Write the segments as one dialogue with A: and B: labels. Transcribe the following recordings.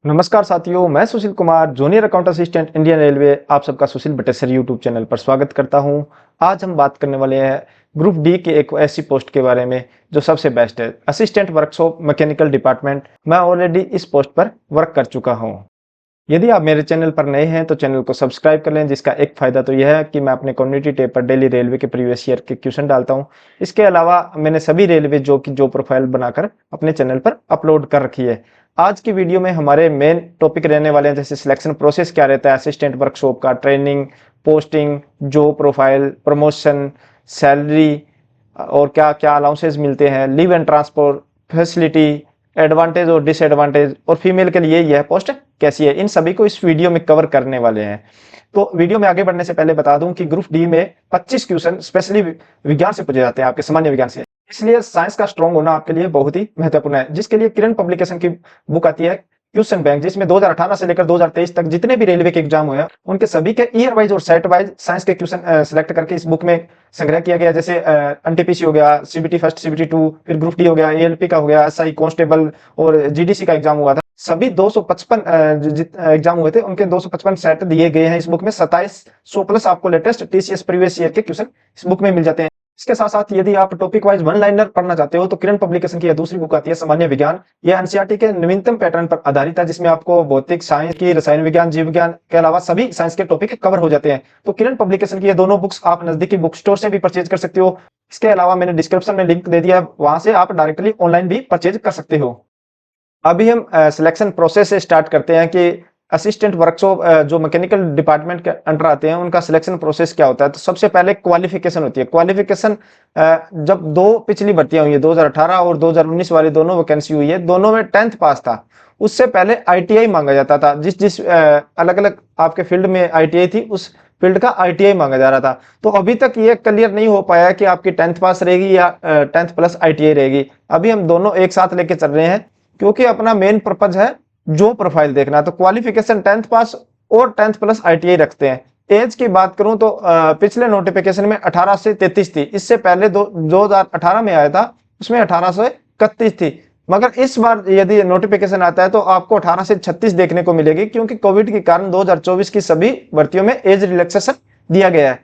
A: नमस्कार साथियों, मैं Sushil Kumar, junior account assistant Indian railway, आप सबका सुशील बटेसर यूट्यूब चैनल पर स्वागत करता हूं। आज हम बात करने वाले हैं ग्रुप डी की एक ऐसी पोस्ट के बारे में जो सबसे बेस्ट है, असिस्टेंट वर्कशॉप मैकेनिकल डिपार्टमेंट। मैं ऑलरेडी इस पोस्ट पर वर्क कर चुका हूं। यदि आप मेरे चैनल पर नए हैं तो चैनल को सब्सक्राइब कर लें, जिसका एक फायदा तो यह है कि मैं अपने कम्युनिटी टैब पर डेली रेलवे के प्रीवियस ईयर के क्वेश्चन डालता हूं। इसके अलावा मैंने सभी रेलवे जो प्रोफाइल बनाकर अपने चैनल पर अपलोड कर रखी है। आज की वीडियो में हमारे मेन टॉपिक रहने वाले हैं, जैसे सिलेक्शन प्रोसेस क्या रहता है असिस्टेंट वर्कशॉप का, training, posting, job profile, promotion, salary और क्या क्या अलाउंसेस मिलते हैं, leave and transport facility, advantage और डिसएडवांटेज, और फीमेल के लिए यह पोस्ट कैसी है, इन सभी को इस वीडियो में कवर करने वाले हैं। तो वीडियो में आगे बढ़ने से पहले बता दूं कि ग्रुप डी में 25 क्वेश्चन स्पेशली विज्ञान से पूछे जाते हैं, आपके सामान्य विज्ञान से। इसलिए साइंस का स्ट्रॉन्ग होना आपके लिए बहुत ही महत्वपूर्ण है, जिसके लिए किरण पब्लिकेशन की बुक आती है क्वेश्चन बैंक, जिसमें 2018 से लेकर 2023 तक जितने भी रेलवे के एग्जाम हुए हैं उनके सभी के ईयर वाइज और सेट वाइज साइंस के क्वेश्चन सिलेक्ट करके इस बुक में संग्रह किया गया। जैसे एनटीपीसी हो गया, सीबीटी फर्स्ट, सीबीटी 2, फिर ग्रुप डी हो गया, एएलपी का हो गया, एसआई कांस्टेबल और जीडीसी का एग्जाम हुआ था। सभी 255 एग्जाम हुए थे, उनके 255 सेट दिए गए हैं इस बुक में। 2700 प्लस आपको लेटेस्ट टीसीएस प्रीवियस ईयर के क्वेश्चन इस बुक में मिल जाते हैं। इसके साथ साथ यदि आप टॉपिक वाइज वन लाइनर पढ़ना चाहते हो तो किरण पब्लिकेशन की यह दूसरी बुक आती है सामान्य विज्ञान। यह एनसीईआरटी के नवीनतम पैटर्न पर आधारित है, जिसमें आपको भौतिक साइंस की, रसायन विज्ञान, जीव विज्ञान के अलावा सभी साइंस के टॉपिक कवर हो जाते हैं। तो किरण पब्लिकेशन की ये दोनों बुक्स आप नजदीकी बुक स्टोर से भी परचेज कर सकते हो। इसके अलावा मैंने डिस्क्रिप्शन में लिंक दे दिया, वहां से आप डायरेक्टली ऑनलाइन भी परचेज कर सकते हो। अभी हम सिलेक्शन प्रोसेस से स्टार्ट करते हैं कि असिस्टेंट वर्कशॉप जो मैकेनिकल डिपार्टमेंट के अंडर आते हैं उनका सिलेक्शन प्रोसेस क्या होता है। तो सबसे पहले क्वालिफिकेशन होती है। क्वालिफिकेशन जब दो पिछली भर्तियां हुई है, 2018 और 2019 वाली दोनों वैकेंसी हुई है, दोनों में 10th पास था। उससे पहले आईटीआई मांगा जाता था, जिस अलग अलग आपके फील्ड में आईटीआई थी उस फील्ड का आईटीआई मांगा जा रहा था। तो अभी तक ये क्लियर नहीं हो पाया कि आपकी 10th पास रहेगी या 10th प्लस आईटीआई रहेगी। अभी हम दोनों एक साथ लेके चल रहे हैं, क्योंकि अपना मेन पर्पज है जो प्रोफाइल देखना। तो क्वालिफिकेशन 10th पास और 10th प्लस आईटीआई रखते हैं। एज की बात करूं तो पिछले नोटिफिकेशन में 18 से 33 थी, इससे पहले 2018 में आया था उसमें 18 से 31 थी। मगर इस बार यदि नोटिफिकेशन आता है तो आपको 18 से 36 देखने को मिलेगी, क्योंकि कोविड के कारण 2024 की सभी भर्तियों में एज रिलैक्सेशन दिया गया है।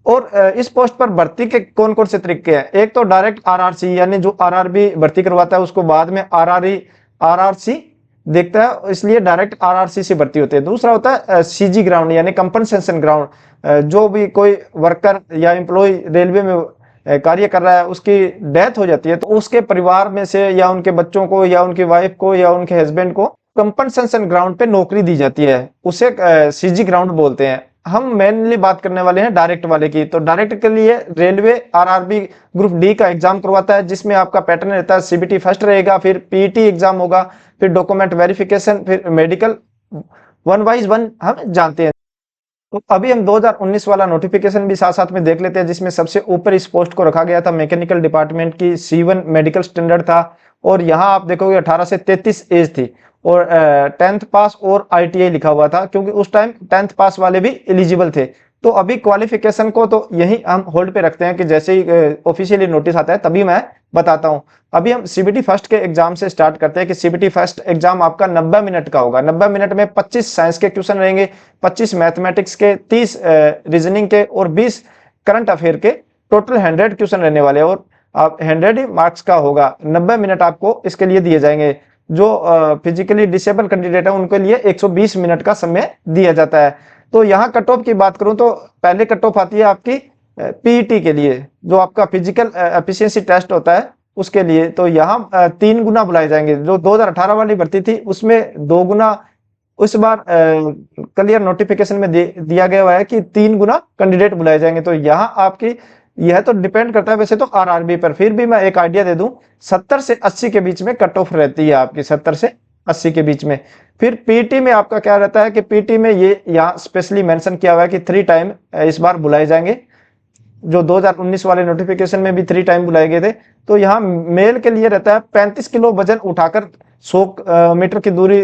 A: और इस पोस्ट पर भर्ती के कौन कौन से तरीके हैं। एक तो डायरेक्ट आरआरसी, यानी जो आरआरबी भर्ती करवाता है उसको बाद में आरआरसी देखता है, इसलिए डायरेक्ट आरआरसी से भर्ती होती है। दूसरा होता है सीजी ग्राउंड, यानी कंपनसेशन ग्राउंड। जो भी कोई वर्कर या एम्प्लॉय रेलवे में कार्य कर रहा है, उसकी डेथ हो जाती है तो उसके परिवार में से या उनके बच्चों को या उनकी वाइफ को या उनके हस्बैंड को कंपनसेशन ग्राउंड पे नौकरी दी जाती है, उसे सीजी ग्राउंड बोलते हैं। हम मेनली बात करने वाले हैं डायरेक्ट वाले की। तो डायरेक्ट के लिए रेलवे आरआरबी ग्रुप डी का एग्जाम करवाता है, जिसमें आपका पैटर्न रहता है सीबीटी फर्स्ट रहेगा, फिर पीईटी एग्जाम होगा, फिर डॉक्यूमेंट वेरिफिकेशन, फिर मेडिकल, वन वाइज वन हम जानते हैं। तो अभी हम 2019 वाला नोटिफिकेशन भी साथ साथ में देख लेते हैं, जिसमें सबसे ऊपर इस पोस्ट को रखा गया था मैकेनिकल डिपार्टमेंट की C1 मेडिकल स्टैंडर्ड था। और यहाँ आप देखोगे 18 से 33 एज थी और 10th पास और आईटीआई लिखा हुआ था, क्योंकि उस टाइम 10th पास वाले भी एलिजिबल थे। तो अभी क्वालिफिकेशन को तो यही हम होल्ड पे रखते हैं कि जैसे ही ऑफिशियली नोटिस आता है तभी मैं बताता हूं। अभी हम सीबीटी फर्स्ट के एग्जाम से स्टार्ट करते हैं कि सीबीटी फर्स्ट एग्जाम आपका 90 मिनट का होगा। 90 मिनट में 25 साइंस के क्वेश्चन रहेंगे, 25 मैथमेटिक्स के, 30 रीजनिंग के और 20 करंट अफेयर के। टोटल 100 क्वेश्चन रहने वाले हैं और आप 100 ही मार्क्स का होगा। 90 मिनट आपको इसके लिए दिए जाएंगे। जो फिजिकली डिसेबल कैंडिडेट है उनके लिए 120 मिनट का समय दिया जाता है। तो यहाँ कट ऑफ की बात करूं तो पहले कट ऑफ आती है आपकी पीईटी के लिए, जो आपका फिजिकल एफिशिएंसी टेस्ट होता है उसके लिए। तो यहाँ 3 गुना बुलाए जाएंगे। जो 2018 वाली भर्ती थी उसमें 2 गुना, उस बार क्लियर नोटिफिकेशन में दिया गया है कि 3 गुना कैंडिडेट बुलाए जाएंगे। तो यहाँ आपकी यह तो डिपेंड करता है वैसे तो आरआरबी पर, फिर भी मैं एक आइडिया दे दूं, 70 से 80 के बीच में कट ऑफ रहती है आपकी, 70 से 80 के बीच में। फिर पीटी में आपका क्या रहता है कि पीटी में ये यहाँ स्पेशली मेंशन किया हुआ है कि 3 टाइम इस बार बुलाए जाएंगे। जो 2019 वाले नोटिफिकेशन में भी 3 टाइम बुलाए गए थे। तो यहाँ मेल के लिए रहता है 35 किलो वजन उठाकर 100 मीटर की दूरी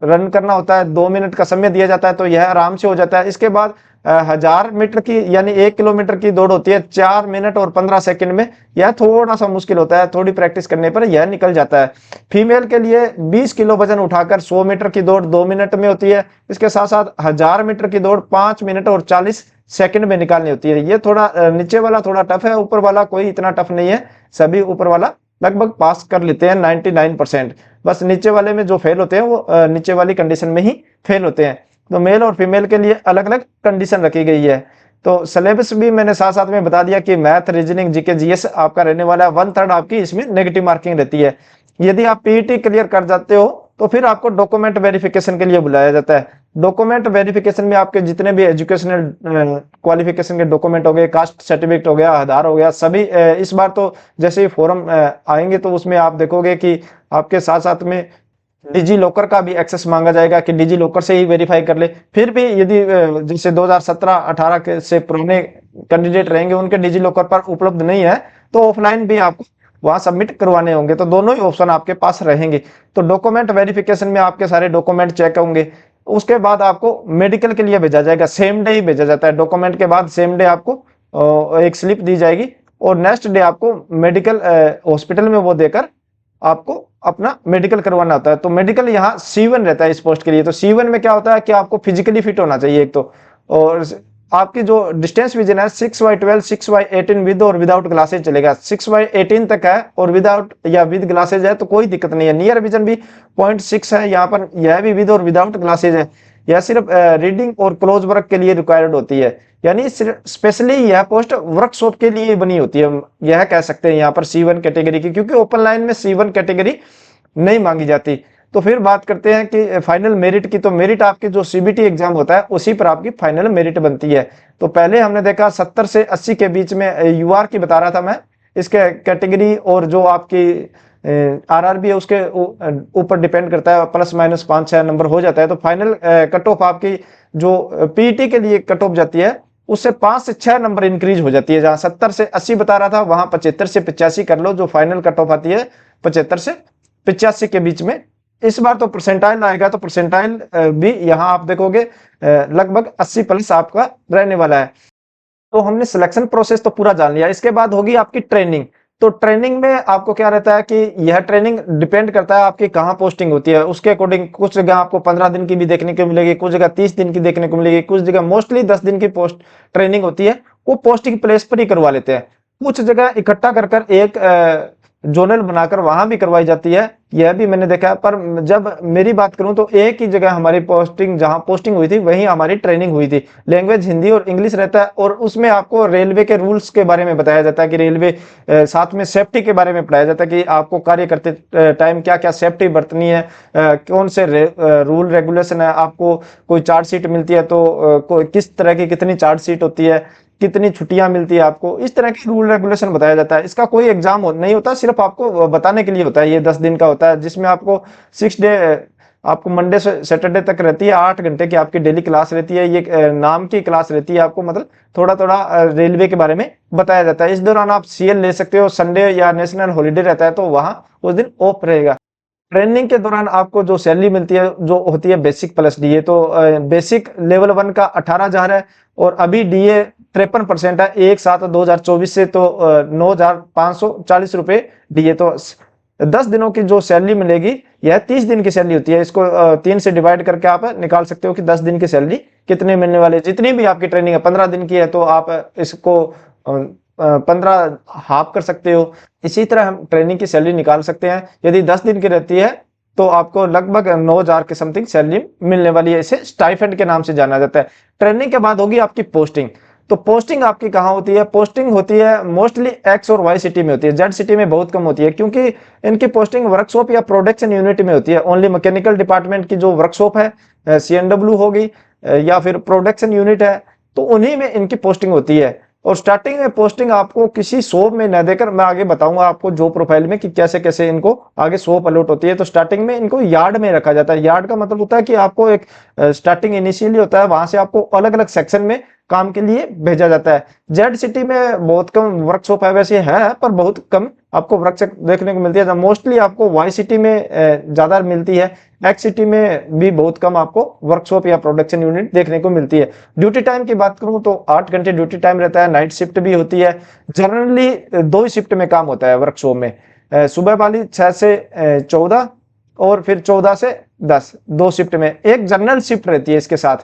A: रन करना होता है, 2 मिनट का समय दिया जाता है, तो यह आराम से हो जाता है। इसके बाद 1000 मीटर की यानी 1 किलोमीटर की दौड़ होती है 4 मिनट और 15 सेकंड में। यह थोड़ा सा मुश्किल होता है, थोड़ी प्रैक्टिस करने पर यह निकल जाता है। फीमेल के लिए 20 किलो वजन उठाकर 100 मीटर की दौड़ 2 मिनट में होती है। इसके साथ साथ 1000 मीटर की दौड़ 5 मिनट और 40 सेकंड में निकालनी होती है। ये थोड़ा नीचे वाला थोड़ा टफ है, ऊपर वाला कोई इतना टफ नहीं है, सभी ऊपर वाला लगभग पास कर लेते हैं 99%। बस नीचे वाले में जो फेल होते हैं वो नीचे वाली कंडीशन में ही फेल होते हैं। तो मेल और फीमेल के लिए अलग अलग कंडीशन रखी गई है। तो सिलेबस भी मैंने साथ साथ में बता दिया कि मैथ, रीजनिंग, जीके, जीएस आपका रहने वाला है। 1/3 आपकी इसमें नेगेटिव मार्किंग रहती है। यदि आप पीईटी क्लियर कर जाते हो तो फिर आपको डॉक्यूमेंट वेरिफिकेशन के लिए बुलाया जाता है। डॉक्यूमेंट वेरिफिकेशन में आपके जितने भी एजुकेशनल क्वालिफिकेशन के डॉक्यूमेंट हो गए, कास्ट सर्टिफिकेट हो गया, आधार हो गया, सभी इस बार तो जैसे ही फॉर्म आएंगे तो उसमें आप देखोगे कि आपके साथ साथ में डिजी लॉकर का भी एक्सेस मांगा जाएगा कि डिजी लॉकर से ही वेरीफाई कर ले। फिर भी यदि जैसे 2017-18 के से पुराने कैंडिडेट रहेंगे उनके डिजी लॉकर पर उपलब्ध नहीं है तो ऑफलाइन भी आपको वहां सबमिट करवाने होंगे। तो दोनों ही ऑप्शन आपके पास रहेंगे। तो डॉक्यूमेंट वेरिफिकेशन में आपके सारे डॉक्यूमेंट चेक होंगे। उसके बाद आपको मेडिकल के लिए भेजा जाएगा, सेम डे ही भेजा जाता है। डॉक्यूमेंट के बाद सेम डे आपको एक स्लिप दी जाएगी और नेक्स्ट डे आपको मेडिकल हॉस्पिटल में वो देकर आपको अपना मेडिकल करवाना होता है। तो मेडिकल यहाँ C1 रहता है इस पोस्ट के लिए। तो C1 में क्या होता है कि आपको फिजिकली फिट होना चाहिए एक तो, और आपकी जो डिस्टेंस विजन है 6/12, 6/18 विद और विदाउट ग्लासेज चलेगा। 6/18 तक है और विदाउट या विद ग्लासेज है तो कोई दिक्कत नहीं है। नियर विजन भी 0.6 है यहाँ पर, यह भी विद और विदाउट ग्लासेज है। यह सिर्फ रीडिंग और क्लोज वर्क के लिए रिक्वायर्ड होती है, यानी स्पेशली यह पोस्ट वर्कशॉप के लिए बनी होती है। यह कह सकते हैं यहाँ पर C1 कैटेगरी की, क्योंकि ओपन लाइन में C1 कैटेगरी नहीं मांगी जाती। तो फिर बात करते हैं कि फाइनल मेरिट की। तो मेरिट आपकी जो CBT एग्जाम होता है उसी पर आपकी फाइनल मेरिट बनती है। तो पहले हमने देखा 70 से 80 के बीच में UR की बता रहा था मैं, इसके कैटेगरी और जो आपकी RRB है उसके ऊपर डिपेंड करता है, प्लस माइनस 5-6 नंबर हो जाता है। तो फाइनल कट ऑफ आपकी जो PET के लिए कट ऑफ जाती है उससे 5 से 6 नंबर इंक्रीज हो जाती है। जहां 70 से 80 बता रहा था वहां 75 से 85 कर लो, जो फाइनल कट ऑफ आती है 75 से 85 के बीच में। इस बार तो परसेंटाइल आएगा, तो परसेंटाइल भी यहाँ आप देखोगे लगभग 80 प्लस आपका रहने वाला है। तो हमने सिलेक्शन प्रोसेस तो पूरा जान लिया। इसके बाद होगी आपकी ट्रेनिंग। तो ट्रेनिंग में आपको क्या रहता है कि यह ट्रेनिंग डिपेंड करता है आपकी कहाँ पोस्टिंग होती है उसके अकॉर्डिंग। कुछ जगह आपको 15 दिन की भी देखने को मिलेगी, कुछ जगह 30 दिन की देखने को मिलेगी, कुछ जगह मोस्टली 10 दिन की पोस्ट ट्रेनिंग होती है, वो पोस्टिंग प्लेस पर ही करवा लेते हैं। कुछ जगह इकट्ठा कर एक जोनल बनाकर वहां भी करवाई जाती है, यह भी मैंने देखा है। पर जब मेरी बात करूं तो एक ही जगह हमारी पोस्टिंग, जहां पोस्टिंग हुई थी वहीं हमारी ट्रेनिंग हुई थी। लैंग्वेज हिंदी और इंग्लिश रहता है और उसमें आपको रेलवे के रूल्स के बारे में बताया जाता है कि रेलवे साथ में सेफ्टी के बारे में पढ़ाया जाता है कि आपको कार्य करते टाइम क्या क्या सेफ्टी बरतनी है, कौन से रूल रेगुलेशन है, आपको कोई चार्ज शीट मिलती है तो किस तरह की कितनी चार्ज शीट होती है, कितनी छुट्टियां मिलती है आपको, इस तरह के रूल रेगुलेशन बताया जाता है। इसका कोई एग्जाम नहीं होता, सिर्फ आपको बताने के लिए होता है। ये 10 दिन का होता है जिसमें आपको 6 डे आपको मंडे से सैटरडे तक रहती है। 8 घंटे की आपकी डेली क्लास रहती है। ये नाम की क्लास रहती है, आपको मतलब थोड़ा थोड़ा रेलवे के बारे में बताया जाता है। इस दौरान आप CL ले सकते हो। संडे या नेशनल हॉलीडे रहता है तो वहां उस दिन ऑफ रहेगा। ट्रेनिंग के दौरान आपको जो सैलरी मिलती है जो होती है बेसिक प्लस DA। तो बेसिक लेवल 1 का 18,000 है और अभी DA 53% है। 1/7/2024 से तो 9,540 रुपए DA। तो 10 दिनों की जो सैलरी मिलेगी यह 30 दिन की सैलरी होती है। इसको 3 से डिवाइड करके आप निकाल सकते हो कि 10 दिन की सैलरी कितने मिलने वाले। जितनी भी आपकी ट्रेनिंग है 15 दिन की है तो आप इसको 15 हाफ कर सकते हो। इसी तरह हम ट्रेनिंग की सैलरी निकाल सकते हैं। यदि 10 दिन की रहती है तो आपको लगभग 9,000 के समथिंग सैलरी मिलने वाली है। इसे स्टाइफेंड के नाम से जाना जाता है। ट्रेनिंग के बाद होगी आपकी पोस्टिंग। तो पोस्टिंग आपकी कहाँ होती है? पोस्टिंग होती है मोस्टली X और Y सिटी में होती है, Z सिटी में बहुत कम होती है, क्योंकि इनकी पोस्टिंग वर्कशॉप या प्रोडक्शन यूनिट में होती है। ओनली मैकेनिकल डिपार्टमेंट की जो वर्कशॉप है CNW होगी या फिर प्रोडक्शन यूनिट है तो उन्हीं में इनकी पोस्टिंग होती है। और स्टार्टिंग में पोस्टिंग आपको किसी शॉप में न देकर, मैं आगे बताऊंगा आपको जॉब प्रोफाइल में कि कैसे कैसे इनको आगे शॉप अलॉट होती है। तो स्टार्टिंग में इनको यार्ड में रखा जाता है। यार्ड का मतलब होता है कि आपको एक स्टार्टिंग इनिशियली होता है, वहां से आपको अलग अलग सेक्शन में काम के लिए भेजा जाता है। जेड सिटी में बहुत कम वर्कशॉप है, वैसे है पर बहुत कम आपको वर्क देखने को मिलती है। मोस्टली आपको वाई सिटी में ज्यादा मिलती है, एक्स सिटी में भी बहुत कम आपको वर्कशॉप या प्रोडक्शन यूनिट देखने को मिलती है। ड्यूटी टाइम की बात करूं तो 8 घंटे ड्यूटी टाइम रहता है, नाइट शिफ्ट भी होती है। जनरली 2 ही शिफ्ट में काम होता है वर्कशॉप में, सुबह वाली 6 से 14 और फिर 14 से 10, 2 शिफ्ट में। एक जनरल शिफ्ट रहती है इसके साथ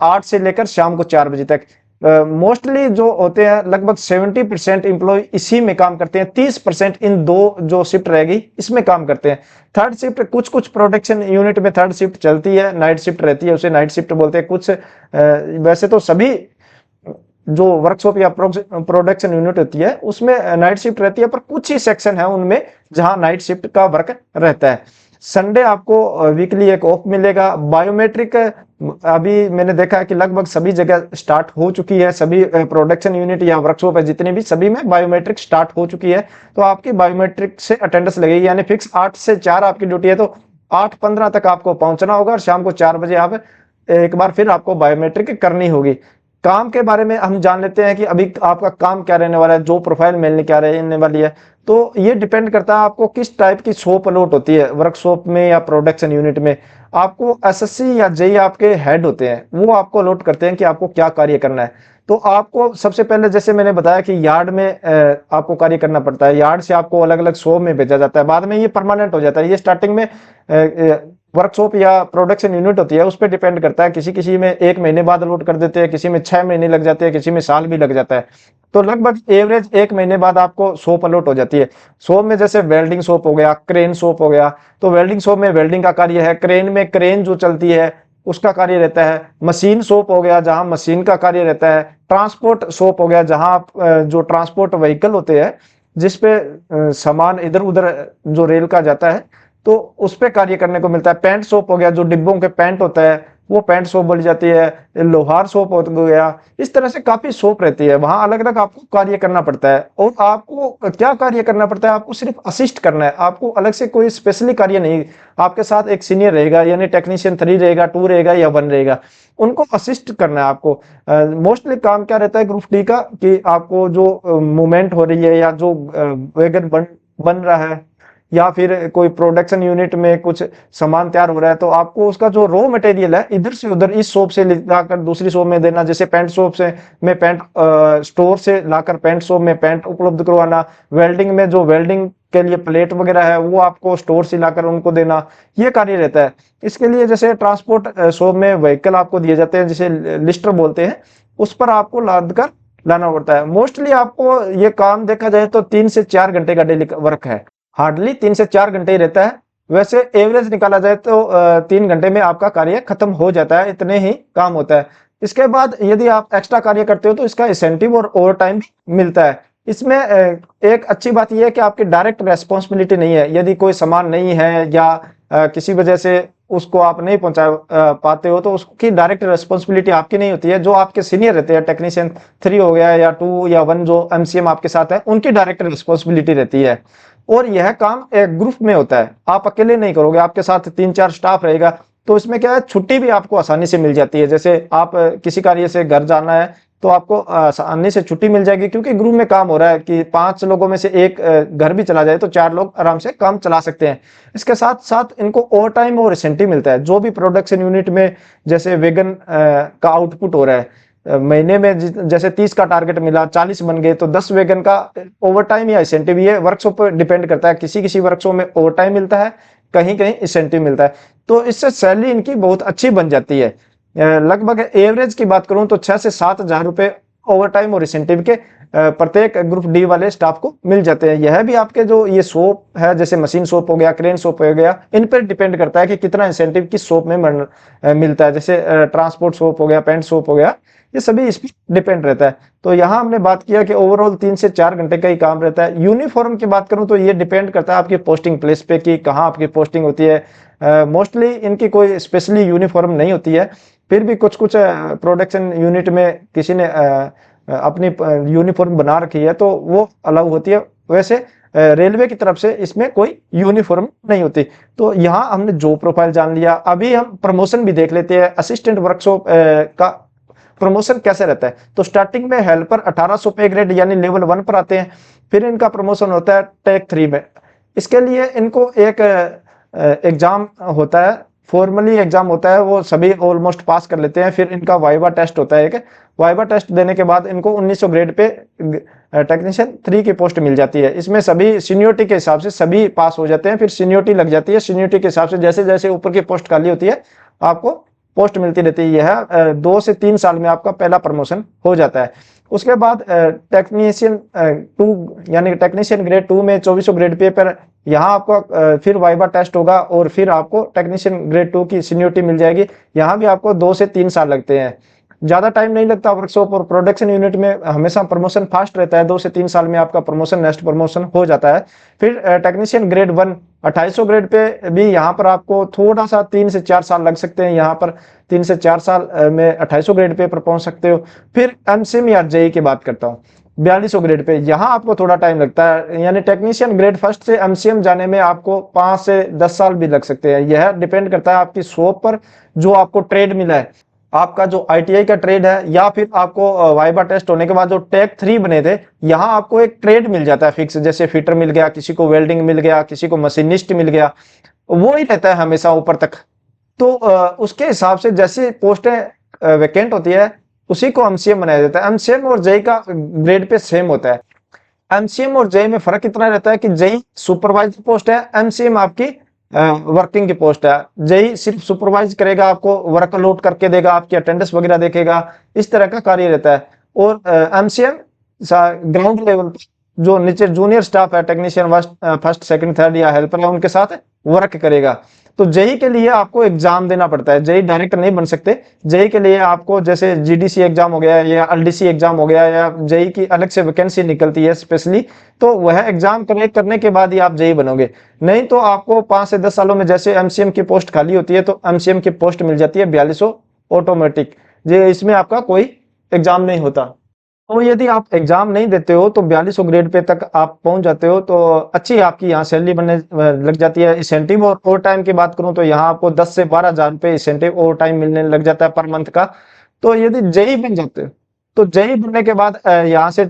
A: 8 से लेकर शाम को 4 बजे तक। मोस्टली जो होते हैं लगभग 70% एम्प्लॉय इसी में काम करते हैं, 30% इन 2 जो शिफ्ट रहेगी इसमें काम करते हैं। थर्ड शिफ्ट कुछ कुछ प्रोडक्शन यूनिट में थर्ड शिफ्ट चलती है, नाइट शिफ्ट रहती है, उसे नाइट शिफ्ट बोलते हैं। कुछ वैसे तो सभी जो वर्कशॉप या प्रोडक्शन यूनिट होती है उसमें नाइट शिफ्ट रहती है, पर कुछ ही सेक्शन है उनमें जहां नाइट शिफ्ट का वर्क रहता है। संडे आपको वीकली एक ऑफ मिलेगा। बायोमेट्रिक अभी मैंने देखा है कि लगभग सभी जगह स्टार्ट हो चुकी है, सभी प्रोडक्शन यूनिट या वर्कशॉप है जितने भी, सभी में बायोमेट्रिक स्टार्ट हो चुकी है। तो आपकी बायोमेट्रिक से अटेंडेंस लगेगी, यानी फिक्स 8 से 4 आपकी ड्यूटी है, तो 8:15 तक आपको पहुंचना होगा और शाम को 4 बजे आप एक बार फिर आपको बायोमेट्रिक करनी होगी। काम के बारे में हम जान लेते हैं कि अभी आपका काम क्या रहने वाला है, जो प्रोफाइल मिलने क्या रहने वाली है। तो ये डिपेंड करता है आपको किस टाइप की शॉप अलॉट होती है वर्कशॉप में या प्रोडक्शन यूनिट में। आपको एसएससी या जेई आपके हेड होते हैं, वो आपको अलॉट करते हैं कि आपको क्या कार्य करना है। तो आपको सबसे पहले जैसे मैंने बताया कि यार्ड में आपको कार्य करना पड़ता है, यार्ड से आपको अलग अलग शॉप में भेजा जाता है, बाद में ये परमानेंट हो जाता है। ये स्टार्टिंग में वर्कशॉप या प्रोडक्शन यूनिट होती है उस पर डिपेंड करता है, किसी किसी में 1 महीने बाद अलॉट कर देते हैं, किसी में 6 महीने लग जाते हैं, किसी में साल भी लग जाता है। तो लगभग एवरेज 1 महीने बाद आपको शॉप अलॉट हो जाती है। शॉप में जैसे वेल्डिंग शॉप हो गया, क्रेन शॉप हो गया, तो वेल्डिंग शॉप में वेल्डिंग का कार्य है, क्रेन में क्रेन जो चलती है उसका कार्य रहता है, मशीन शॉप हो गया जहां मशीन का कार्य रहता है, ट्रांसपोर्ट शॉप हो गया जहां आप जो ट्रांसपोर्ट व्हीकल होते हैं जिसपे सामान इधर उधर जो रेल का जाता है तो उस पे कार्य करने को मिलता है। पैंट शॉप हो गया, जो डिब्बों के पैंट होता है वो पैंट शॉप बोली जाती है। लोहार शॉप हो गया, इस तरह से काफी शॉप रहती है, वहां अलग अलग आपको कार्य करना पड़ता है। और आपको क्या कार्य करना पड़ता है, आपको सिर्फ असिस्ट करना है, आपको अलग से कोई स्पेशली कार्य नहीं। आपके साथ एक सीनियर रहेगा, यानी टेक्नीशियन 3 रहेगा, 2 रहेगा या 1 रहेगा, उनको असिस्ट करना है आपको। मोस्टली काम क्या रहता है ग्रुप डी का कि आपको जो मूवमेंट हो रही है या जो वैगन बन रहा है या फिर कोई प्रोडक्शन यूनिट में कुछ सामान तैयार हो रहा है, तो आपको उसका जो रॉ मटेरियल है इधर से उधर इस शॉप से लाकर दूसरी शॉप में देना। जैसे पैंट शॉप से में पैंट स्टोर से लाकर पैंट शॉप में पैंट उपलब्ध करवाना। वेल्डिंग में जो वेल्डिंग के लिए प्लेट वगैरह है वो आपको स्टोर से लाकर उनको देना, ये कार्य रहता है। इसके लिए जैसे ट्रांसपोर्ट शॉप में व्हीकल आपको दिए जाते हैं जिसे लिस्टर बोलते हैं, उस पर आपको लाद कर लाना पड़ता है। मोस्टली आपको ये काम देखा जाए तो 3 से 4 घंटे का डेली वर्क है, हार्डली 3 से 4 घंटे ही रहता है। वैसे एवरेज निकाला जाए तो 3 घंटे में आपका कार्य खत्म हो जाता है, इतने ही काम होता है। इसके बाद यदि आप एक्स्ट्रा कार्य करते हो तो इसका इंसेंटिव और ओवर टाइम मिलता है। इसमें एक अच्छी बात यह है कि आपकी डायरेक्ट रेस्पॉन्सिबिलिटी नहीं है। यदि कोई सामान नहीं है या किसी वजह से उसको आप नहीं पहुंचा पाते हो तो उसकी डायरेक्ट रेस्पॉन्सिबिलिटी आपकी नहीं होती है। जो आपके सीनियर रहते हैं, टेक्नीशियन 3 हो गया या 2 या 1 जो एमसीएम आपके साथ है, उनकी डायरेक्ट रेस्पॉन्सिबिलिटी रहती है। और यह काम एक ग्रुप में होता है, आप अकेले नहीं करोगे, आपके साथ 3-4 स्टाफ रहेगा। तो इसमें क्या है, छुट्टी भी आपको आसानी से मिल जाती है। जैसे आप किसी कार्य से घर जाना है तो आपको आसानी से छुट्टी मिल जाएगी, क्योंकि ग्रुप में काम हो रहा है कि 5 लोगों में से एक घर भी चला जाए तो 4 लोग आराम से काम चला सकते हैं। इसके साथ साथ इनको ओवर टाइम और इंसेंटिव मिलता है। जो भी प्रोडक्शन यूनिट में जैसे वेगन का आउटपुट हो रहा है, महीने में जैसे 30 का टारगेट मिला, 40 बन गए, तो 10 वेगन का ओवर टाइम या इंसेंटिव, ये वर्कशॉप पर डिपेंड करता है। किसी किसी वर्कशॉप में ओवर टाइम मिलता है, कहीं कहीं इंसेंटिव मिलता है, तो इससे सैलरी इनकी बहुत अच्छी बन जाती है। लगभग एवरेज की बात करूं तो 6 से 7 हजार रुपए ओवर टाइम और इंसेंटिव के प्रत्येक ग्रुप डी वाले स्टाफ को मिल जाते हैं। यह भी आपके जो ये शॉप है, जैसे मशीन शॉप हो गया, क्रेन शॉप हो गया, इन पर डिपेंड करता है कि कितना इंसेंटिव किस शॉप में मिलता है। जैसे ट्रांसपोर्ट शॉप हो गया, पेंट शॉप हो गया, ये सभी इस पर डिपेंड रहता है। तो यहाँ हमने बात किया कि ओवरऑल 3 से 4 घंटे का ही काम रहता है। यूनिफॉर्म की बात करूं तो ये डिपेंड करता है आपकी पोस्टिंग प्लेस पे कि कहाँ आपकी पोस्टिंग होती है। मोस्टली इनकी कोई स्पेशली यूनिफॉर्म नहीं होती है, फिर भी कुछ कुछ प्रोडक्शन यूनिट में किसी ने अपनी यूनिफॉर्म बना रखी है तो वो अलाउ होती है। वैसे रेलवे की तरफ से इसमें कोई यूनिफॉर्म नहीं होती। तो यहाँ हमने जॉब प्रोफाइल जान लिया, अभी हम प्रमोशन भी देख लेते हैं। असिस्टेंट वर्कशॉप का प्रमोशन कैसे रहता है, तो स्टार्टिंग में हेल्पर 1800 पे ग्रेड यानी लेवल 1 पर आते हैं, फिर इनका प्रमोशन होता है टेक 3 में। इसके लिए इनको एक एग्जाम होता है, फॉर्मली एग्जाम होता है, वो सभी ऑलमोस्ट पास कर लेते हैं। फिर इनका वाइवा टेस्ट होता है, एक वाइवा टेस्ट देने के बाद इनको 1900 ग्रेड पे टेक्नीशियन 3 की पोस्ट मिल जाती है। इसमें सभी सीनियोरिटी के हिसाब से सभी पास हो जाते हैं, फिर सीनियोरिटी लग जाती है। सीनियोरिटी के हिसाब से जैसे जैसे ऊपर की पोस्ट खाली होती है आपको पोस्ट मिलती रहती है। यह 2 से 3 साल में आपका पहला प्रमोशन हो जाता है। उसके बाद टेक्नीशियन 2 यानी टेक्नीशियन ग्रेड 2 में 2400 ग्रेड पे पर यहाँ आपको फिर वाइवा टेस्ट होगा और फिर आपको टेक्नीशियन ग्रेड 2 की सीनियोरिटी मिल जाएगी। यहाँ भी आपको 2 से 3 साल लगते हैं, ज्यादा टाइम नहीं लगता। वर्कशॉप और प्रोडक्शन यूनिट में हमेशा प्रमोशन फास्ट रहता है, 2 से 3 साल में आपका प्रमोशन नेक्स्ट प्रमोशन हो जाता है। फिर टेक्नीशियन ग्रेड 1 2800 ग्रेड पे भी यहाँ पर आपको थोड़ा सा 3 से 4 साल लग सकते हैं, यहाँ पर 3 से 4 साल में 2800 ग्रेड पे पर पहुंच सकते हो। फिर एमसीएम या जेई की बात करता हूँ 4200 ग्रेड पे, यहाँ आपको थोड़ा टाइम लगता है, यानी टेक्नीशियन ग्रेड फर्स्ट से एमसीएम जाने में आपको 5 से 10 साल भी लग सकते हैं। यह डिपेंड करता है आपकी शॉप पर, जो आपको ट्रेड मिला है, आपका जो आईटीआई का ट्रेड है, या फिर आपको वाइवा टेस्ट होने के बाद जो टेक 3 बने थे, यहाँ आपको एक ट्रेड मिल जाता है फिक्स, जैसे फिटर मिल गया, किसी को वेल्डिंग मिल गया, किसी को मशीनिस्ट मिल गया, वो ही रहता है हमेशा ऊपर तक। तो उसके हिसाब से जैसे पोस्टें वैकेंट होती है उसी को एमसीएम बनाया जाता है। एमसीएम और जेई का ग्रेड पे सेम होता है। एमसीएम और जेई में फर्क इतना रहता है कि जेई सुपरवाइजर पोस्ट है, एमसीएम आपकी वर्किंग की पोस्ट है। जेई सिर्फ सुपरवाइज करेगा, आपको वर्क अलॉट करके देगा, आपकी अटेंडेंस वगैरह देखेगा, इस तरह का कार्य रहता है। और एमसीएम ग्राउंड लेवल पर जो नीचे जूनियर स्टाफ है, टेक्नीशियन फर्स्ट सेकंड थर्ड या हेल्पर है, उनके साथ वर्क करेगा। तो जेई के लिए आपको एग्जाम देना पड़ता है, जेई डायरेक्ट नहीं बन सकते। जेई के लिए आपको जैसे जीडीसी एग्जाम हो गया या एलडीसी एग्जाम हो गया, या जेई की अलग से वैकेंसी निकलती है स्पेशली, तो वह एग्जाम करने के बाद ही आप जेई बनोगे। नहीं तो आपको 5 से 10 सालों में जैसे एमसीएम की पोस्ट खाली होती है, तो एमसीएम की पोस्ट मिल जाती है 4200 ऑटोमेटिक, जे इसमें आपका कोई एग्जाम नहीं होता। तो यदि आप एग्जाम नहीं देते हो तो 4200 ग्रेड पे तक आप पहुंच जाते हो, तो अच्छी आपकी यहाँ सैलरी बनने लग जाती है। इंसेंटिव और ओवर टाइम की बात करूं तो यहाँ आपको 10 से 12 हजार रुपये इंसेंटिव ओवर टाइम मिलने लग जाता है पर मंथ का। तो यदि जेई बन जाते हो तो जेई बनने के बाद यहाँ से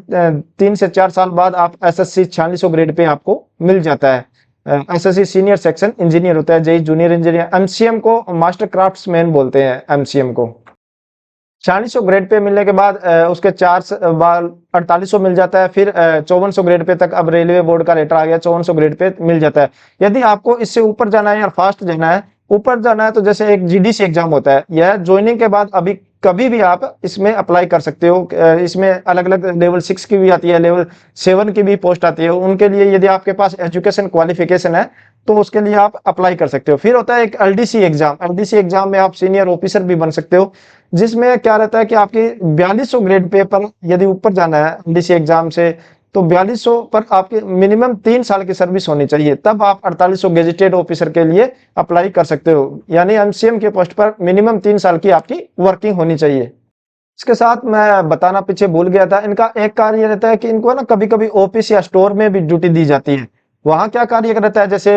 A: 3 से 4 साल बाद आप एसएससी 4600 ग्रेड पे आपको मिल जाता है। एसएससी सीनियर सेक्शन इंजीनियर होता है, जेई जूनियर इंजीनियर। एमसीएम को मास्टर क्राफ्ट्समैन बोलते हैं, एमसीएम को 4600 ग्रेड पे मिलने के बाद उसके 4800 मिल जाता है। फिर 5400 ग्रेड पे तक अब रेलवे बोर्ड का लेटर आ गया, 5400 ग्रेड पे मिल जाता है। यदि आपको इससे ऊपर जाना है या फास्ट जाना है, ऊपर जाना है, तो जैसे एक जीडीसी एग्जाम होता है, यह ज्वाइनिंग के बाद अभी कभी भी आप इसमें अप्लाई कर सकते हो। इसमें अलग अलग लेवल 6 की भी आती है, लेवल 7 की भी पोस्ट आती है। उनके लिए यदि आपके पास एजुकेशन क्वालिफिकेशन है तो उसके लिए आप अप्लाई कर सकते हो। फिर होता है एक एलडीसी एग्जाम, एलडीसी एग्जाम में आप सीनियर ऑफिसर भी बन सकते हो, जिसमें क्या रहता है कि आपकी 4200 ग्रेड पे पर यदि ऊपर जाना है एलडीसी एग्जाम से, तो 4200 पर आपके मिनिमम 3 साल की सर्विस होनी चाहिए, तब आप 4800 गेजेटेड ऑफिसर के लिए अप्लाई कर सकते हो। यानी एमसीएम के पोस्ट पर मिनिमम 3 साल की आपकी वर्किंग होनी चाहिए। इसके साथ मैं बताना पीछे भूल गया था, इनका एक कार्य रहता है कि इनको ना कभी कभी ऑफिस या स्टोर में भी ड्यूटी दी जाती है। वहां क्या कार्य रहता है, जैसे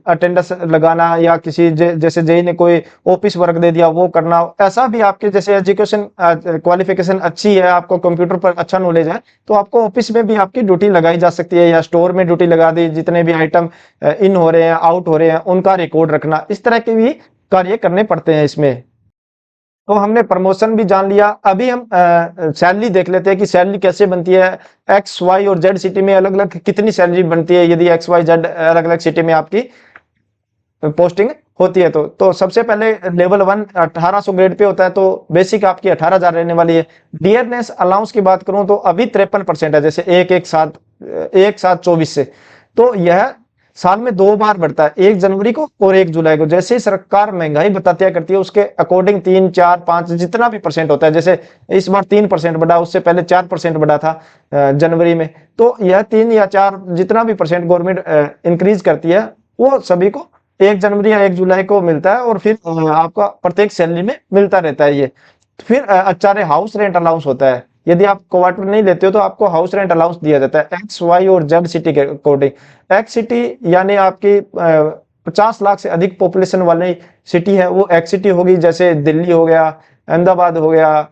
A: अटेंडेंस लगाना, या किसी जैसे जेई ने कोई ऑफिस वर्क दे दिया वो करना। ऐसा भी आपके जैसे एजुकेशन क्वालिफिकेशन अच्छी है, आपको कंप्यूटर पर अच्छा नॉलेज है, तो आपको ऑफिस में भी आपकी ड्यूटी लगाई जा सकती है, या स्टोर में ड्यूटी लगा दी, जितने भी आइटम इन हो रहे हैं आउट हो रहे हैं उनका रिकॉर्ड रखना, इस तरह के भी कार्य करने पड़ते हैं इसमें। तो हमने प्रमोशन भी जान लिया, अभी हम सैलरी देख लेते हैं कि सैलरी कैसे बनती है। एक्स वाई और जेड सिटी में अलग अलग कितनी सैलरी बनती है, यदि एक्स वाई जेड अलग अलग सिटी में आपकी पोस्टिंग होती है। तो सबसे पहले लेवल 1 1800 ग्रेड पे होता है, तो बेसिक आपकी 18,000 रहने वाली है। डियरनेस अलाउंस की बात करूं तो अभी 53% है, जैसे एक साथ 24 से, तो यह साल में 2 बार बढ़ता है, 1 जनवरी को और 1 जुलाई को। जैसे ही सरकार महंगाई बताया करती है उसके अकॉर्डिंग 3, 4, 5 जितना भी परसेंट होता है, जैसे इस बार 3% बढ़ा, उससे पहले 4% बढ़ा था जनवरी में। तो यह 3 या 4 जितना भी परसेंट गवर्नमेंट इंक्रीज करती है, वो सभी को 1 जनवरी या 1 जुलाई को मिलता है, और फिर आपका प्रत्येक सैलरी में मिलता रहता है ये। फिर अच्छा हाउस रेंट अलाउंस होता है, यदि आप क्वार्टर नहीं लेते हो तो आपको हाउस रेंट अलाउंस दिया जाता है एक्स वाई और जेड सिटी के अकॉर्डिंग। एक्स सिटी यानी आपकी 50 लाख से अधिक पॉपुलेशन वाली सिटी है, वो एक्स सिटी होगी, जैसे दिल्ली हो गया, अहमदाबाद हो गया,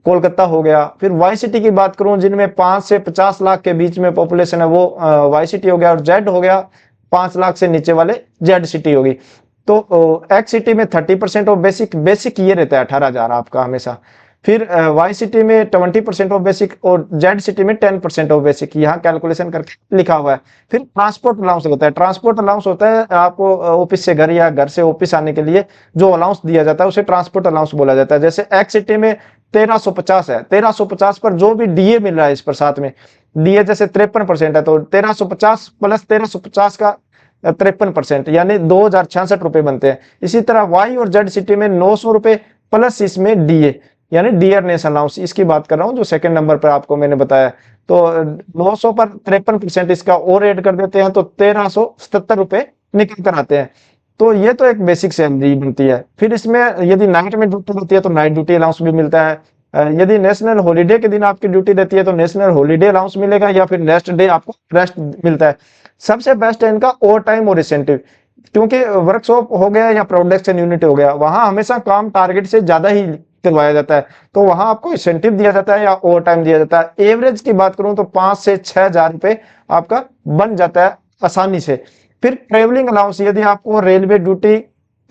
A: कोलकाता हो गया। फिर वाई सिटी की बात करूं, जिनमें 5 से 50 लाख के बीच में पॉपुलेशन है, वो वाई सिटी हो गया। और जेड हो गया 5 लाख से नीचे वाले, जेड सिटी होगी। तो एक्स सिटी में 30% ऑफ बेसिक, बेसिक ये रहता है 18,000 आपका हमेशा। फिर वाई सिटी में 20% ऑफ बेसिक और जेड सिटी में 10% ऑफ बेसिक, यहाँ कैलकुलेशन करके लिखा हुआ है। फिर ट्रांसपोर्ट अलाउंस होता है। ट्रांसपोर्ट अलाउंस होता है आपको ऑफिस से घर या घर से ऑफिस आने के लिए जो अलाउंस दिया जाता है उसे ट्रांसपोर्ट अलाउंस बोला जाता है। जैसे एक्स सिटी में 1350 है, 1350 पर जो भी डीए मिल रहा है इस पर साथ में, डीए जैसे 53% है तो 1350 प्लस 1350 का 53%, यानी 2066 रुपए बनते हैं। इसी तरह वाई और जेड सिटी में 900 रुपए प्लस इसमें डीए, यानी डियरनेस अलाउंस, इसकी बात कर रहा हूं जो सेकंड नंबर पर आपको मैंने बताया। तो 900 पर 53% इसका और ऐड कर देते हैं तो 1377 रुपए निकल कर आते हैं। तो ये तो एक बेसिक सैलरी बनती है। फिर इसमें यदि नाइट में ड्यूटी होती है तो नाइट ड्यूटी अलाउंस भी मिलता है। यदि नेशनल हॉलीडे के दिन आपकी ड्यूटी रहती है तो नेशनल हॉलीडे अलाउंस मिलेगा, या फिर रेस्ट डे आपको रेस्ट मिलता है। सबसे बेस्ट है इनका ओवर टाइम और इंसेंटिव, क्योंकि वर्कशॉप हो गया या प्रोडक्शन यूनिट हो गया, वहां हमेशा काम टारगेट से ज्यादा ही करवाया जाता है, तो वहां आपको इंसेंटिव दिया जाता है या ओवर टाइम दिया जाता है। एवरेज की बात करूं तो 5 से 6,000 रुपए आपका बन जाता है आसानी से। फिर ट्रेवलिंग अलाउंस, यदि आपको रेलवे ड्यूटी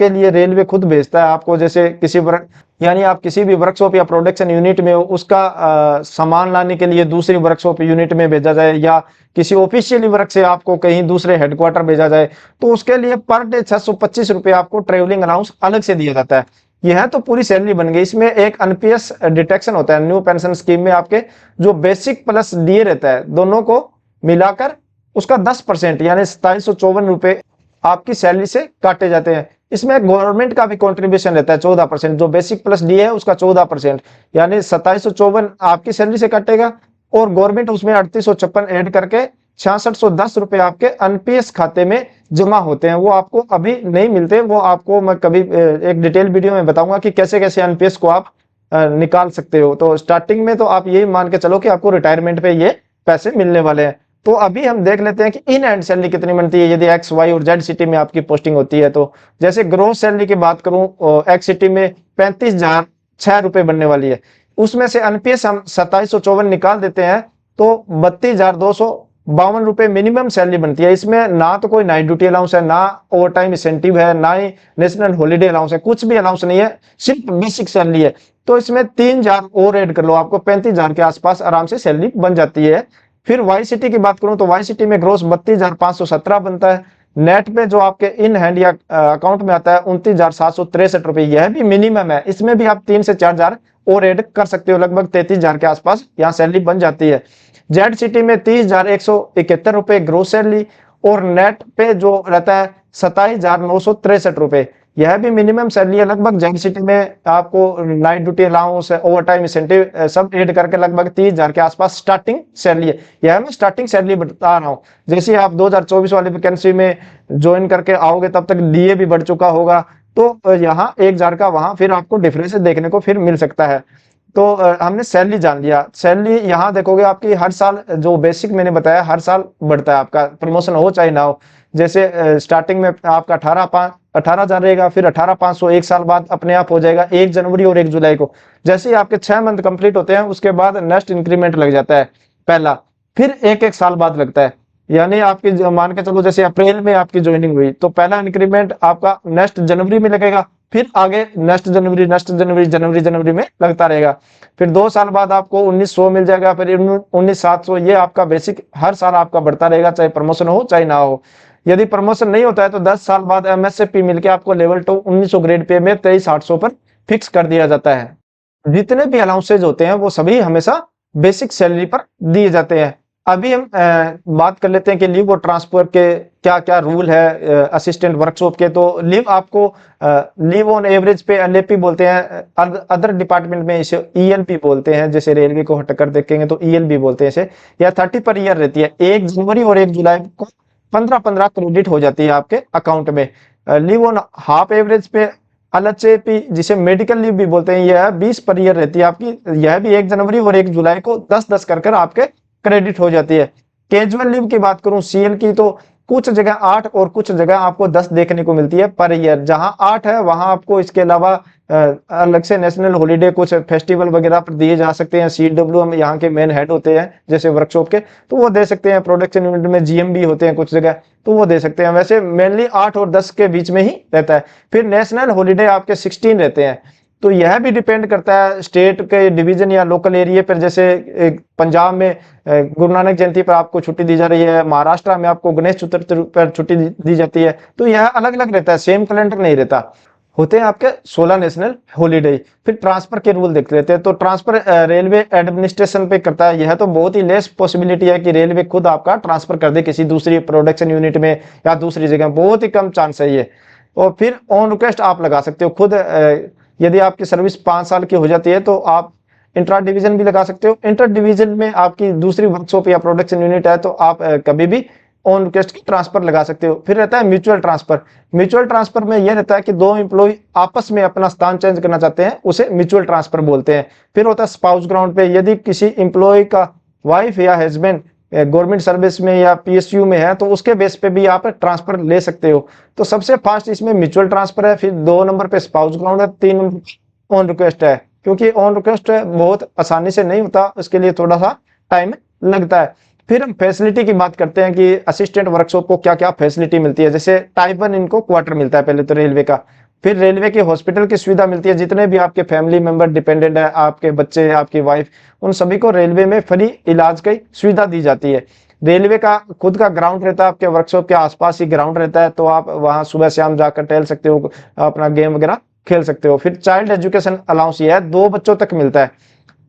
A: के लिए रेलवे खुद भेजता है आपको, जैसे किसी वर्क, यानी आप किसी भी वर्कशॉप या प्रोडक्शन यूनिट में हो, उसका सामान लाने के लिए दूसरी वर्कशॉप यूनिट में भेजा जाए, या किसी ऑफिशियली वर्क से आपको कहीं दूसरे हेडक्वार्टर भेजा जाए, तो उसके लिए पर डे 625 रुपए आपको ट्रेवलिंग अलाउंस अलग से दिया जाता है। यह तो पूरी सैलरी बन गई। इसमें एक एनपीएस डिटेक्शन होता है न्यू पेंशन स्कीम में, आपके जो बेसिक प्लस डीए रहता है दोनों को मिलाकर उसका 10%, यानी 2754 रुपए आपकी सैलरी से काटे जाते हैं। इसमें गवर्नमेंट का भी कंट्रीब्यूशन रहता है 14%, जो बेसिक प्लस डी है उसका 14%, यानी 2754 आपकी सैलरी से कटेगा और गवर्नमेंट उसमें 3856 ऐड करके 6610 रुपए आपके एनपीएस खाते में जमा होते हैं। वो आपको अभी नहीं मिलते, वो आपको मैं कभी एक डिटेल वीडियो में बताऊंगा कि कैसे कैसे एनपीएस को आप निकाल सकते हो। तो स्टार्टिंग में तो आप यही मान के चलो कि आपको रिटायरमेंट पे ये पैसे मिलने वाले हैं। तो अभी हम देख लेते हैं कि इन हैंड सैलरी कितनी बनती है यदि एक्स वाई और जेड सिटी में आपकी पोस्टिंग होती है। तो जैसे ग्रोस सैलरी की बात करूं, एक्स सिटी में 35,006 रुपए बनने वाली है, उसमें से एनपीएस हम 2754 निकाल देते हैं तो 32,252 रुपए मिनिमम सैलरी बनती है। इसमें ना तो कोई नाइट ड्यूटी अलाउंस है, ना ओवर टाइम इंसेंटिव है, ना ही नेशनल हॉलीडे अलाउंस है, कुछ भी अलाउंस नहीं है, सिर्फ बेसिक सैलरी है। तो इसमें 3,000 और ऐड कर लो, आपको 35,000 के आसपास आराम से सैलरी बन जाती है। फिर वाई सिटी की बात करूं तो वाई सिटी में ग्रोस 32,517 बनता है। नेट पे जो आपके इन हैंड या अकाउंट में आता है 29,763 रुपए, यह भी मिनिमम है। इसमें भी आप 3 से 4,000 और ऐड कर सकते हो, लगभग 33,000 के आसपास यहाँ सैलरी बन जाती है। जेड सिटी में 30,171 रुपए ग्रोस सैलरी और नेट पे जो रहता है 27,963 रुपए, यह भी मिनिमम सैलरी है। लगभग जेड सिटी में आपको night duty allowance, over time incentive सब ऐड करके लगभग 30,000 के आसपास स्टार्टिंग सैलरी है। यह मैं स्टार्टिंग सैलरी बता रहा हूँ। जैसे आप 2024 वाली वैकेंसी में ज्वाइन करके आओगे तब तक डीए भी बढ़ चुका होगा, तो यहाँ 1,000 का वहां फिर आपको डिफरेंस देखने को फिर मिल सकता है। तो हमने सैलरी जान लिया। सैलरी यहाँ देखोगे आपकी हर साल, जो बेसिक मैंने बताया हर साल बढ़ता है, आपका प्रमोशन हो चाहे ना हो। जैसे स्टार्टिंग में आपका 18,000 रहेगा, फिर 18,500 एक साल बाद अपने आप हो जाएगा 1 जनवरी और 1 जुलाई को। जैसे ही आपके 6 मंथ कंप्लीट होते हैं उसके बाद नेक्स्ट इंक्रीमेंट लग जाता है पहला, फिर एक साल बाद लगता है। यानी आपकी मान के चलो जैसे अप्रैल में आपकी ज्वाइनिंग हुई तो पहला इंक्रीमेंट आपका नेक्स्ट जनवरी में लगेगा, फिर आगे नेक्स्ट जनवरी, जनवरी में लगता रहेगा। फिर 2 साल बाद आपको 1900 मिल जाएगा, फिर 19,700। ये आपका बेसिक हर साल आपका बढ़ता रहेगा, चाहे प्रमोशन हो चाहे ना हो। यदि प्रमोशन नहीं होता है तो 10 साल बाद एमएसपी मिलकर आपको लेवल 2 1900 ग्रेड पे में 23,800 पर फिक्स कर दिया जाता है। जितने भी अलाउंसेज होते हैं वो सभी हमेशा बेसिक सैलरी पर दिए जाते हैं। अभी हम बात कर लेते हैं कि लीव और ट्रांसफर के क्या क्या रूल है असिस्टेंट वर्कशॉप के। तो लीव आपको लीव ऑन एवरेज पे एलएपी बोलते हैं, अदर डिपार्टमेंट में इसे ईएलपी बोलते हैं। जैसे रेलवे को हटकर देखेंगे तो ईएलपी बोलते हैं इसे। यह 30 पर ईयर रहती है। 1 जनवरी और 1 जुलाई को 15-15 क्रेडिट हो जाती है आपके अकाउंट में। लीव ऑन हाफ एवरेज पे एलएचएपी, जिसे मेडिकल लीव भी बोलते हैं, यह 20 पर ईयर रहती है आपकी। यह भी 1 जनवरी और 1 जुलाई को 10-10 कर आपके क्रेडिट हो जाती है। कैजुअल लीव की बात करूं सीएल की, तो कुछ जगह 8 और कुछ जगह आपको 10 देखने को मिलती है पर ईयर। जहां 8 है वहां आपको इसके अलावा अलग से नेशनल हॉलीडे कुछ फेस्टिवल वगैरह पर दिए जा सकते हैं। CWM यहाँ के मेन हेड होते हैं जैसे वर्कशॉप के, तो वो दे सकते हैं। प्रोडक्शन यूनिट में GM भी होते हैं कुछ जगह, तो वो दे सकते हैं। वैसे मेनली 8 और 10 के बीच में ही रहता है। फिर नेशनल हॉलीडे आपके 16 रहते हैं। तो यह भी डिपेंड करता है स्टेट के डिवीजन या लोकल एरिया पर। जैसे पंजाब में गुरु नानक जयंती पर आपको छुट्टी दी जा रही है, महाराष्ट्र में आपको गणेश चतुर्थी पर छुट्टी दी जाती है। तो यह अलग अलग रहता है, सेम कैलेंडर नहीं रहता। होते हैं आपके 16 नेशनल हॉलीडे। फिर ट्रांसफर के रूल देख लेते हैं। तो ट्रांसफर रेलवे एडमिनिस्ट्रेशन पे करता है। यह तो बहुत ही लेस पॉसिबिलिटी है कि रेलवे खुद आपका ट्रांसफर कर दे किसी दूसरी प्रोडक्शन यूनिट में या दूसरी जगह, बहुत ही कम चांस है ये। और फिर ऑन रिक्वेस्ट आप लगा सकते हो खुद। यदि आपकी सर्विस 5 साल की हो जाती है तो आप इंट्रा डिवीजन भी लगा सकते हो। इंटर डिवीजन में आपकी दूसरी वर्कशॉप या प्रोडक्शन यूनिट है तो आप कभी भी ऑन रिक्वेस्ट की ट्रांसफर लगा सकते हो। फिर रहता है म्यूचुअल ट्रांसफर। म्यूचुअल ट्रांसफर में यह रहता है कि दो एम्प्लॉय आपस में अपना स्थान चेंज करना चाहते हैं, उसे म्यूचुअल ट्रांसफर बोलते हैं। फिर होता है स्पाउस ग्राउंड पे। यदि किसी एम्प्लॉय का वाइफ या हस्बैंड गवर्नमेंट सर्विस में या PSU में है तो उसके बेस पे भी आप ट्रांसफर ले सकते हो। तो सबसे फास्ट इसमें म्यूचुअल ट्रांसफर है। फिर 2 नंबर पे स्पाउस ग्राउंड है, 3 नंबर ऑन रिक्वेस्ट है। क्योंकि ऑन रिक्वेस्ट बहुत आसानी से नहीं होता, उसके लिए थोड़ा सा टाइम लगता है। फिर हम फैसिलिटी की बात करते हैं कि असिस्टेंट वर्कशॉप को क्या क्या फैसिलिटी मिलती है। जैसे टाइप 1 इनको क्वार्टर मिलता है पहले तो रेलवे का। फिर रेलवे के हॉस्पिटल की सुविधा मिलती है। जितने भी आपके फैमिली मेंबर डिपेंडेंट है, आपके बच्चे, आपकी वाइफ, उन सभी को रेलवे में फ्री इलाज की सुविधा दी जाती है। रेलवे का खुद का ग्राउंड रहता है, आपके वर्कशॉप के आसपास ही ग्राउंड रहता है, तो आप वहां सुबह शाम जाकर टहल सकते हो, अपना गेम वगैरह खेल सकते हो। फिर चाइल्ड एजुकेशन अलाउंस ये है, 2 बच्चों तक मिलता है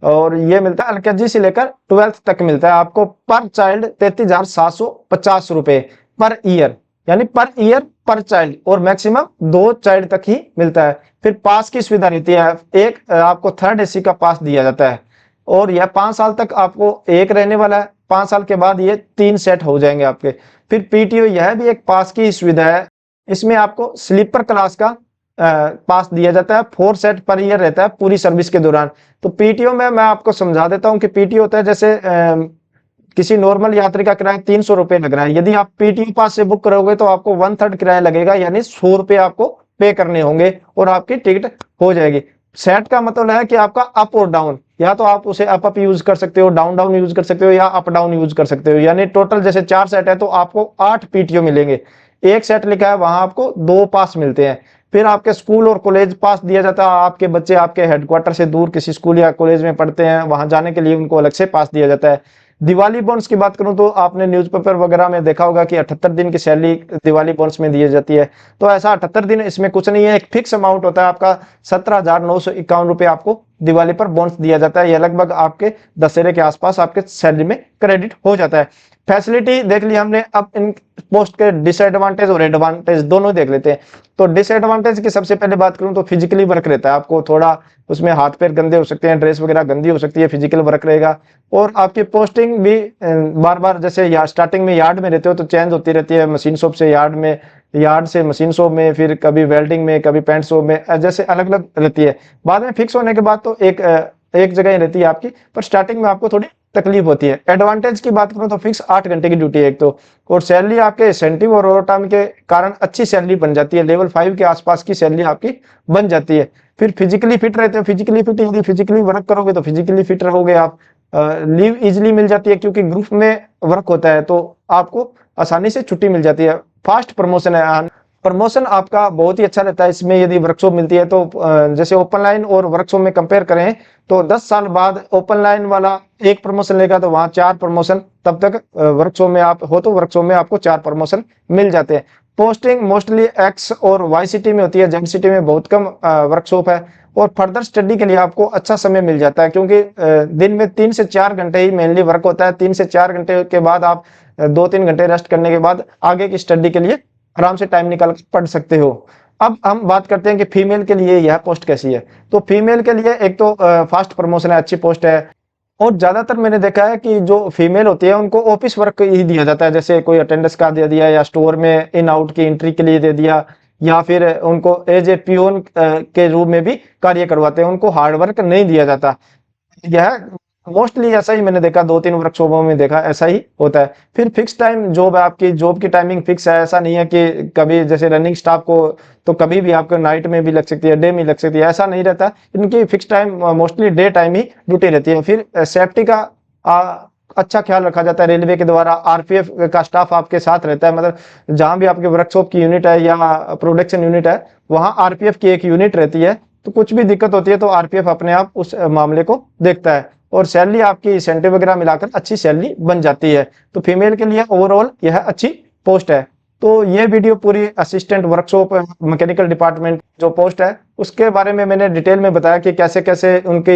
A: और ये मिलता है LKG से लेकर 12th तक मिलता है आपको। पर चाइल्ड 33,750 रुपए पर ईयर, यानी पर ईयर पर चाइल्ड, और मैक्सिमम 2 चाइल्ड तक ही मिलता है। फिर पास की सुविधा रहती है। एक आपको 3rd AC का पास दिया जाता है और यह 5 साल तक आपको एक रहने वाला है। 5 साल के बाद ये 3 सेट हो जाएंगे आपके। फिर PTO, यह भी एक पास की सुविधा है। इसमें आपको स्लीपर क्लास का पास दिया जाता है। 4 सेट पर ईयर रहता है पूरी सर्विस के दौरान। तो PTO में मैं आपको समझा देता हूं कि PTO होता है जैसे किसी नॉर्मल यात्री का किराया 300 रुपए लग रहा है। यदि आप PTO पास से बुक करोगे तो आपको 1/3 किराया लगेगा, यानी 100 रुपए आपको पे करने होंगे और आपकी टिकट हो जाएगी। सेट का मतलब है कि आपका अप और डाउन, या तो आप उसे अप यूज कर सकते हो, डाउन डाउन यूज कर सकते हो, या अप डाउन यूज कर सकते हो। यानी टोटल जैसे 4 सेट है तो आपको 8 PTO मिलेंगे। एक सेट लिखा है वहां आपको 2 पास मिलते हैं। फिर आपके स्कूल और कॉलेज पास दिया जाता है। आपके बच्चे आपके हेडक्वार्टर से दूर किसी स्कूल या कॉलेज में पढ़ते हैं, वहां जाने के लिए उनको अलग से पास दिया जाता है। दिवाली बोनस की बात करूं तो आपने न्यूज़पेपर वगैरह में देखा होगा कि 78 दिन की सैलरी दिवाली बोनस में दी जाती है। तो ऐसा 78 दिन इसमें कुछ नहीं है, एक फिक्स अमाउंट होता है आपका। 17,951 रुपए आपको दिवाली पर बोनस दिया जाता है। यह लगभग आपके दशहरे के आसपास आपके सैलरी में क्रेडिट हो जाता है। फैसिलिटी देख ली हमने, अब इन पोस्ट के डिसएडवांटेज और एडवांटेज दोनों देख लेते हैं। तो डिसएडवांटेज की सबसे पहले बात करूं तो फिजिकली वर्क रहता है। आपको थोड़ा उसमें हाथ पैर गंदे हो सकते हैं, ड्रेस वगैरह गंदी हो सकती है, फिजिकल वर्क रहेगा। और आपकी पोस्टिंग भी बार बार, जैसे स्टार्टिंग में यार्ड में रहते हो तो चेंज होती रहती है, मशीन शॉप से यार्ड में, यार्ड से मशीन शॉप में, फिर कभी वेल्डिंग में, कभी पेंट शॉप में, जैसे अलग अलग रहती है। बाद में फिक्स होने के बाद तो एक जगह ही रहती है आपकी, पर स्टार्टिंग में आपको थोड़ी तकलीफ होती है। एडवांटेज की बात करूं तो फिक्स 8 घंटे की ड्यूटी है एक तो, और सैलरी आपके इंसेंटिव और ओवरटाइम के कारण अच्छी सैलरी बन जाती है। लेवल 5 के आसपास की सैलरी आपकी बन जाती है। फिर फिजिकली फिट रहते हो। फिजिकली फिट, यदि फिजिकली वर्क करोगे तो फिजिकली फिट रहोगे आप। लीव इजिली मिल जाती है क्योंकि ग्रुप में वर्क होता है, तो आपको आसानी से छुट्टी मिल जाती है। फास्ट प्रमोशन है। प्रमोशन आपका बहुत ही अच्छा रहता है इसमें यदि वर्कशॉप मिलती है तो। जैसे ओपन लाइन और वर्कशॉप में कंपेयर करें तो 10 साल बाद ओपन लाइन वाला 1 प्रमोशन लेगा तो वहां 4 प्रमोशन, तब तक वर्कशॉप में आप हो तो वर्कशॉप में आपको 4 प्रमोशन मिल जाते हैं। पोस्टिंग मोस्टली X और Y सिटी में होती है, Z सिटी में बहुत कम वर्कशॉप है। और फर्दर स्टडी के लिए आपको अच्छा समय मिल जाता है क्योंकि दिन में 3 से 4 घंटे ही मेनली वर्क होता है। 3 से 4 घंटे के बाद आप 2-3 घंटे रेस्ट करने के बाद आगे की स्टडी के लिए आराम से टाइम निकाल पढ़ सकते हो। अब हम बात करते हैं कि फीमेल के लिए यह पोस्ट कैसी है। तो फीमेल के लिए एक तो फास्ट प्रमोशन है, अच्छी पोस्ट है। और ज्यादातर मैंने देखा है कि जो फीमेल होती है उनको ऑफिस वर्क ही दिया जाता है। जैसे कोई अटेंडेंस का दे दिया, या स्टोर में इन आउट की एंट्री के लिए दे दिया, या फिर उनको एज ए पियोन के रूप में भी कार्य करवाते हैं। उनको हार्ड वर्क नहीं दिया जाता। यह मोस्टली ऐसा ही मैंने देखा, 2-3 वर्कशॉपों में देखा ऐसा ही होता है। फिर फिक्स टाइम जॉब है, आपकी जॉब की टाइमिंग फिक्स है, ऐसा नहीं है कि कभी जैसे रनिंग स्टाफ को तो कभी भी आपको नाइट में भी लग सकती है, डे में लग सकती है, ऐसा नहीं रहता। इनकी fix time mostly day time ही ड्यूटी रहती है। फिर सेफ्टी का अच्छा ख्याल रखा जाता है रेलवे के द्वारा। आरपीएफ का स्टाफ आपके साथ रहता है, मतलब जहां भी आपके वर्कशॉप की यूनिट है या प्रोडक्शन यूनिट है, वहां आरपीएफ की एक यूनिट रहती है। तो कुछ भी दिक्कत होती है तो आरपीएफ अपने आप उस मामले को देखता है, और सैलरी आपकी इंसेंटिव वगैरह मिलाकर अच्छी सैलरी बन जाती है। तो फीमेल के लिए ओवरऑल यह अच्छी पोस्ट है। तो ये वीडियो पूरी असिस्टेंट वर्कशॉप मैकेनिकल डिपार्टमेंट जो पोस्ट है उसके बारे में मैंने डिटेल में बताया कि कैसे कैसे उनकी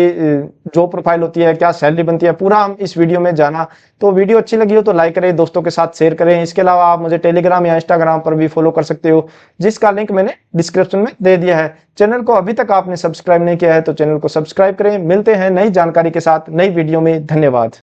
A: जॉब प्रोफाइल होती है, क्या सैलरी बनती है, पूरा हम इस वीडियो में जाना। तो वीडियो अच्छी लगी हो तो लाइक करें, दोस्तों के साथ शेयर करें। इसके अलावा आप मुझे टेलीग्राम या इंस्टाग्राम पर भी फॉलो कर सकते हो, जिसका लिंक मैंने डिस्क्रिप्शन में दे दिया है। चैनल को अभी तक आपने सब्सक्राइब नहीं किया है तो चैनल को सब्सक्राइब करें। मिलते हैं नई जानकारी के साथ नई वीडियो में। धन्यवाद।